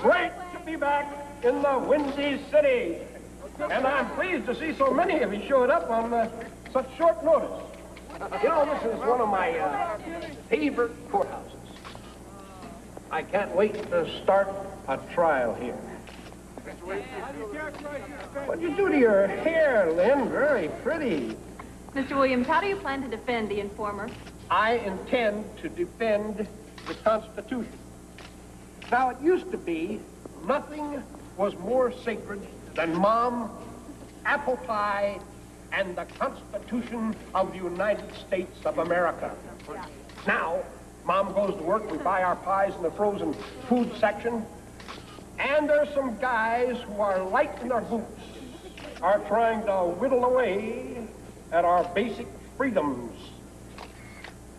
Great to be back in the Windy City. And I'm pleased to see so many of you showed up on such short notice. You know, this is one of my favorite courthouses. I can't wait to start a trial here. What'd you do to your hair, Lynn? Very pretty. Mr. Williams, how do you plan to defend the informer? I intend to defend the Constitution. Now, it used to be nothing was more sacred than Mom, apple pie, and the Constitution of the United States of America. Now, Mom goes to work, we buy our pies in the frozen food section, and there's some guys who are light in their boots, are trying to whittle away at our basic freedoms.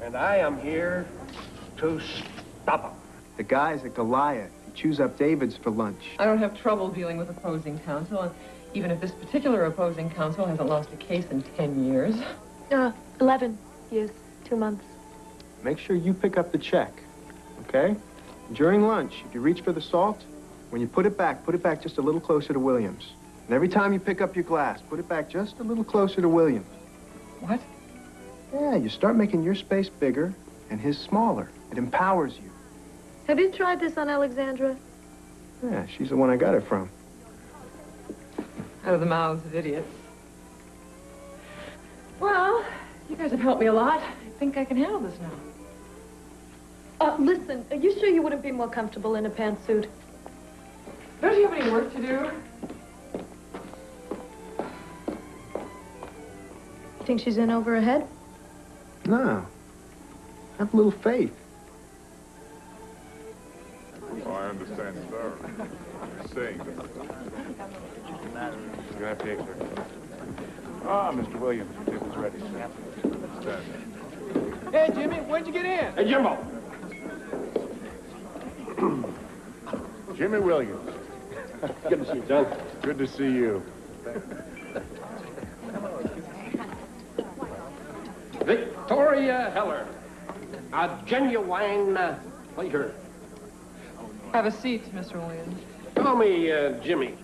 And I am here to stop them. The guy's at Goliath. He chews up Davids for lunch. I don't have trouble dealing with opposing counsel, and even if this particular opposing counsel hasn't lost a case in 10 years. 11 years, 2 months. Make sure you pick up the check, okay? During lunch, if you reach for the salt, when you put it back just a little closer to Williams. And every time you pick up your glass, put it back just a little closer to Williams. What? Yeah, you start making your space bigger and his smaller. It empowers you. Have you tried this on Alexandra? Yeah, she's the one I got it from. Out of the mouths of idiots. Well, you guys have helped me a lot. I think I can handle this now. Listen, are you sure you wouldn't be more comfortable in a pantsuit? Don't you have any work to do? Think she's in over her head? No. Have a little faith. Oh, I understand, sir. You're saying that. You have to take her. Ah, Mr. Williams, your table's ready, sir. Stand. Hey, Jimmy, where'd you get in? Hey, Jimbo. Jimmy Williams. Good to see you, John. Good to see you. Victoria Heller. A genuine pleasure. Have a seat, Mr. Williams. Call me Jimmy.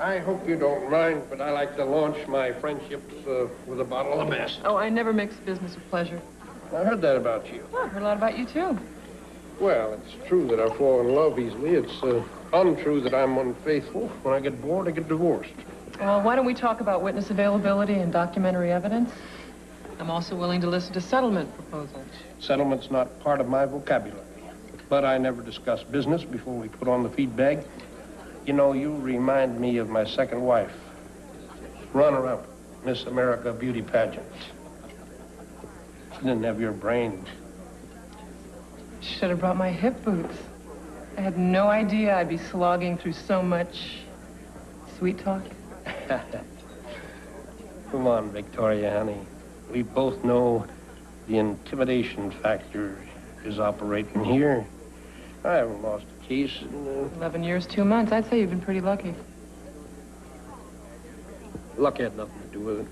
I hope you don't mind, but I like to launch my friendships with a bottle of the best. Oh, I never mix business with pleasure. I heard that about you. Well, I've heard a lot about you, too. Well, it's true that I fall in love easily. It's untrue that I'm unfaithful. When I get bored, I get divorced. Well, why don't we talk about witness availability and documentary evidence? I'm also willing to listen to settlement proposals. Settlement's not part of my vocabulary. But I never discuss business before we put on the feed bag. You know, you remind me of my second wife. Runner-up, Miss America beauty pageant. She didn't have your brains. Should have brought my hip boots. I had no idea I'd be slogging through so much sweet talk. Come on, Victoria, honey. We both know the intimidation factor is operating here. I haven't lost a case in... 11 years, 2 months. I'd say you've been pretty lucky. Luck had nothing to do with it.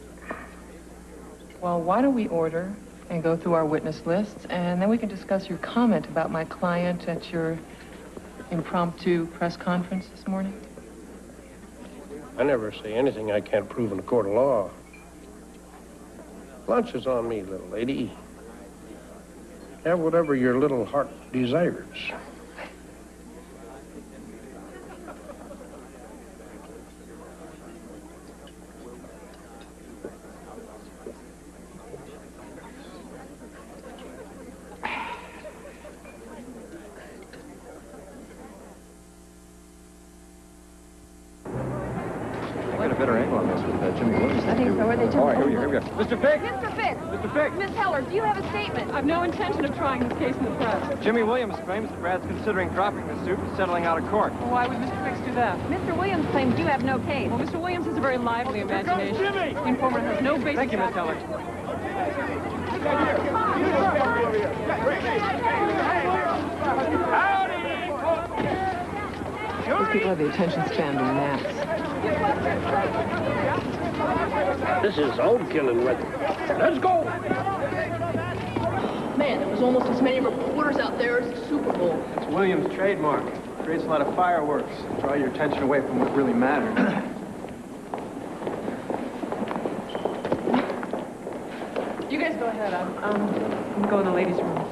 Well, why don't we order and go through our witness lists, and then we can discuss your comment about my client at your impromptu press conference this morning? I never say anything I can't prove in a court of law. Lunch is on me, little lady. Have whatever your little heart desires. Better angle on this with Jimmy Williams. I think so. Are they just... All right, here we go. Mr. Fick! Mr. Fick! Mr. Fick! Miss Heller, do you have a statement? I've no intention of trying this case in the press. Jimmy Williams claims that Brad's considering dropping the suit and settling out of court. Well, why would Mr. Fix do that? Mr. Williams claims you have no case. Well, Mr. Williams has a very lively imagination. The informant has no basis. Thank you, Miss Heller. These people have the attention span to gnats. This is overkill weather. Let's go! Man, there was almost as many reporters out there as the Super It's Williams' trademark. Creates a lot of fireworks. Draw your attention away from what really matters. You guys go ahead. I'm gonna go in the ladies' room.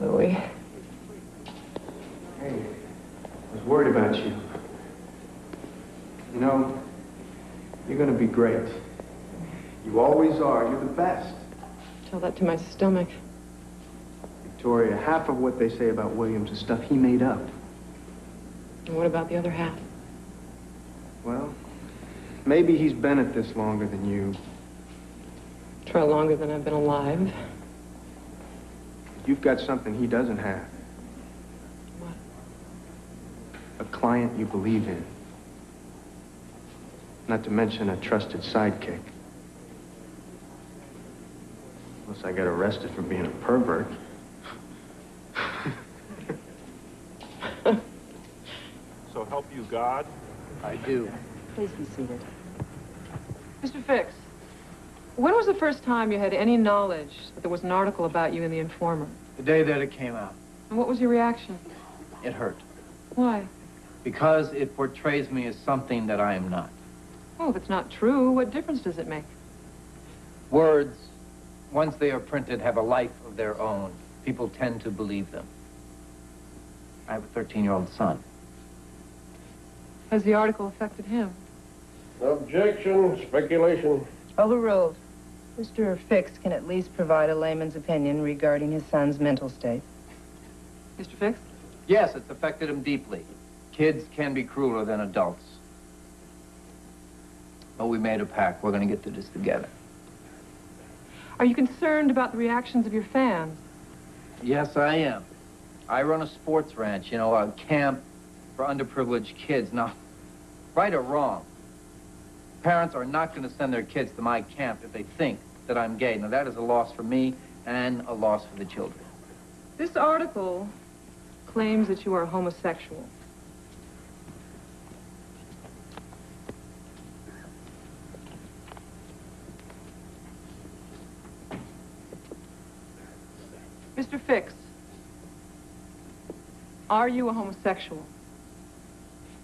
Louis. Hey, I was worried about you. You know, you're gonna be great. You always are. You're the best. Tell that to my stomach. Victoria, half of what they say about Williams is stuff he made up. And what about the other half? Well, maybe he's been at this longer than you. Try longer than I've been alive. You've got something he doesn't have. What? A client you believe in. Not to mention a trusted sidekick. Unless I got arrested for being a pervert. So help you God? I do. Please be seated. Mr. Fix, when was the first time you had any knowledge that there was an article about you in the Informer? The day that it came out, And what was your reaction? it hurt. Why? Because it portrays me as something that I am not. Oh, if it's not true, what difference does it make? Words, once they are printed, have a life of their own. People tend to believe them. I have a 13-year-old son. Has the article affected him? Objection, speculation. Overruled. Mr. Fix can at least provide a layman's opinion regarding his son's mental state. Mr. Fix? Yes, it's affected him deeply. Kids can be crueler than adults. But we made a pact. We're going to get through this together. Are you concerned about the reactions of your fans? Yes, I am. I run a sports ranch, you know, a camp for underprivileged kids. Now, right or wrong, parents are not going to send their kids to my camp if they think that I'm gay. Now, that is a loss for me and a loss for the children. This article claims that you are homosexual. Mr. Fix, are you a homosexual?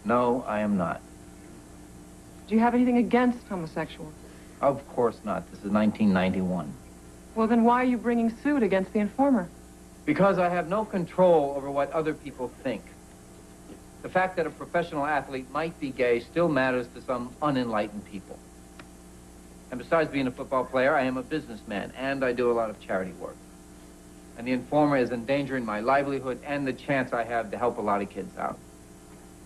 No, I am not. Do you have anything against homosexuals? Of course not. This is 1991. Well, then why are you bringing suit against the Informer? Because I have no control over what other people think. The fact that a professional athlete might be gay still matters to some unenlightened people. And besides being a football player, I am a businessman, and I do a lot of charity work. And the Informer is endangering my livelihood and the chance I have to help a lot of kids out.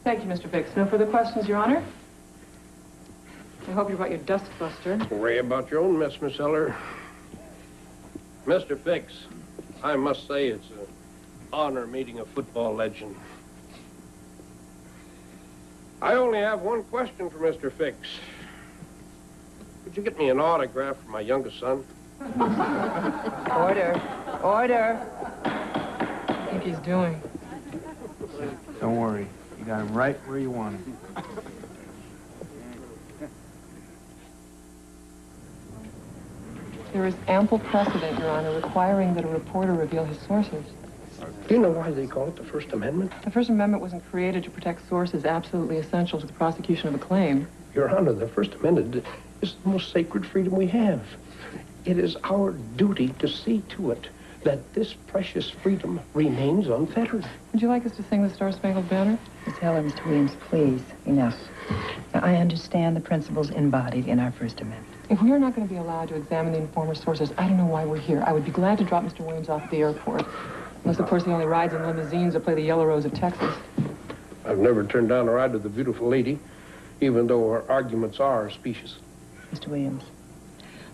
Thank you, Mr. Fix. No further questions, Your Honor? I hope you brought your dustbuster. Worry about your own mess, Miss Eller. Mr. Fix, I must say it's an honor meeting a football legend. I only have one question for Mr. Fix. Could you get me an autograph for my youngest son? Order. Order. What do you think he's doing? Don't worry. You got him right where you want him. There is ample precedent, Your Honor, requiring that a reporter reveal his sources. Do you know why they call it the First Amendment? The First Amendment wasn't created to protect sources absolutely essential to the prosecution of a claim. Your Honor, the First Amendment is the most sacred freedom we have. It is our duty to see to it that this precious freedom remains unfettered. Would you like us to sing the Star-Spangled Banner? Miss Heller, Mr. Williams, please. Enough. Now, I understand the principles embodied in our First Amendment. If we are not going to be allowed to examine the informer's sources, I don't know why we're here. I would be glad to drop Mr. Williams off at the airport. Unless, of course, he only rides in limousines that play the Yellow Rose of Texas. I've never turned down a ride with the beautiful lady, even though her arguments are specious. Mr. Williams,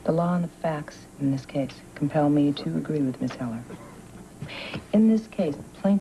the law and the facts in this case compel me to agree with Miss Heller. In this case, the plaintiff